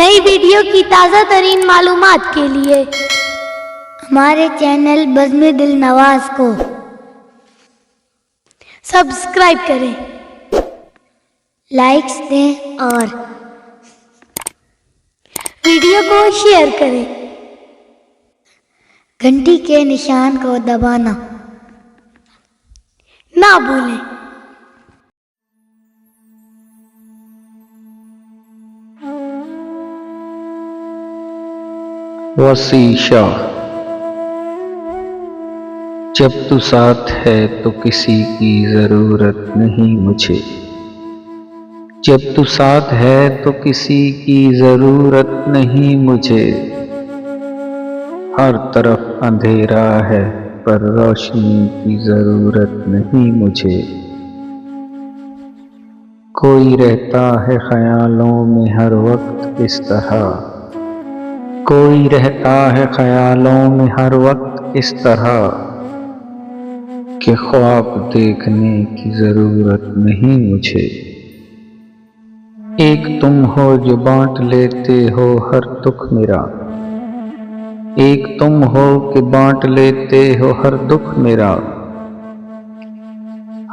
نئی ویڈیو کی تازہ ترین معلومات کے لیے ہمارے چینل بزم دل نواز کو سبسکرائب کریں، لائکس دیں اور ویڈیو کو شیئر کریں۔ گھنٹی کے نشان کو دبانا نہ بھولیں۔ وسیع شاہ۔ جب تو ساتھ ہے تو کسی کی ضرورت نہیں مجھے، جب تو ساتھ ہے تو کسی کی ضرورت نہیں مجھے، ہر طرف اندھیرا ہے پر روشنی کی ضرورت نہیں مجھے، کوئی رہتا ہے خیالوں میں ہر وقت اس طرح، کوئی رہتا ہے خیالوں میں ہر وقت اس طرح کہ خواب دیکھنے کی ضرورت نہیں مجھے، ایک تم ہو جو بانٹ لیتے ہو ہر دکھ میرا، ایک تم ہو کہ بانٹ لیتے ہو ہر دکھ میرا،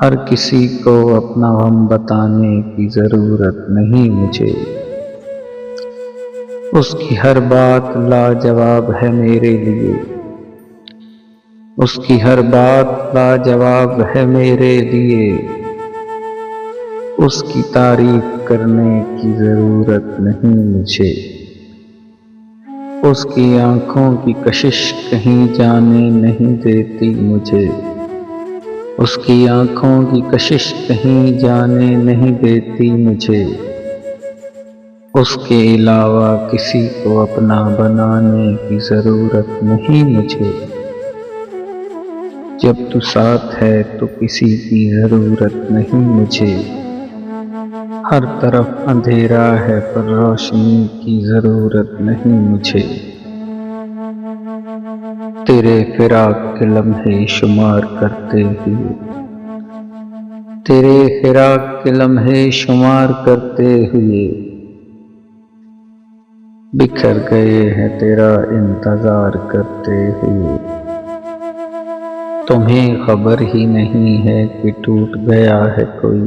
ہر کسی کو اپنا غم بتانے کی ضرورت نہیں مجھے، اس کی ہر بات لاجواب ہے میرے لیے، اس کی ہر بات لاجواب ہے میرے لیے، اس کی تعریف کرنے کی ضرورت نہیں مجھے، اس کی آنکھوں کی کشش کہیں جانے نہیں دیتی مجھے، اس کی آنکھوں کی کشش کہیں جانے نہیں دیتی مجھے، اس کے علاوہ کسی کو اپنا بنانے کی ضرورت نہیں مجھے، جب تو ساتھ ہے تو کسی کی ضرورت نہیں مجھے، ہر طرف اندھیرا ہے پر روشنی کی ضرورت نہیں مجھے، تیرے فراق کے لمحے شمار کرتے ہوئے، تیرے فراق کے لمحے شمار کرتے ہوئے بکھر گئے ہیں تیرا انتظار کرتے ہوئے، تمہیں خبر ہی نہیں ہے کہ ٹوٹ گیا ہے کوئی،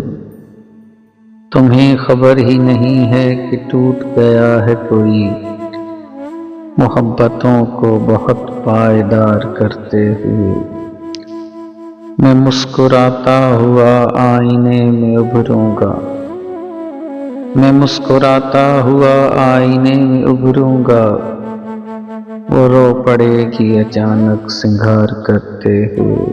تمہیں خبر ہی نہیں ہے کہ ٹوٹ گیا ہے کوئی، محبتوں کو بہت پائیدار کرتے ہوئے، میں مسکراتا ہوا آئینے میں ابھروں گا، میں مسکراتا ہوا آئینے میں ابھروں گا، وہ رو پڑے گی اچانک سنگھار کرتے ہوئے،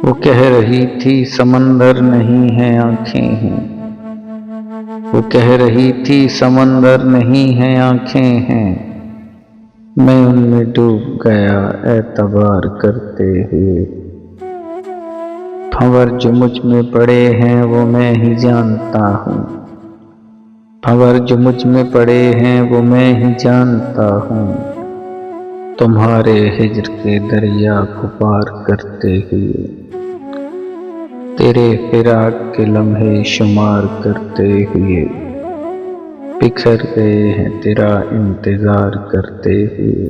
وہ کہہ رہی تھی سمندر نہیں ہے آنکھیں ہیں، وہ کہہ رہی تھی سمندر نہیں ہے آنکھیں ہیں، میں ان میں ڈوب گیا اعتبار کرتے ہوئے، بھنور جو مجھ میں پڑے ہیں وہ میں ہی جانتا ہوں، بھنور جو مجھ میں پڑے ہیں وہ میں ہی جانتا ہوں، تمہارے ہجر کے دریا کو پار کرتے ہوئے، تیرے فراق کے لمحے شمار کرتے ہوئے بکھر گئے ہیں تیرا انتظار کرتے ہوئے۔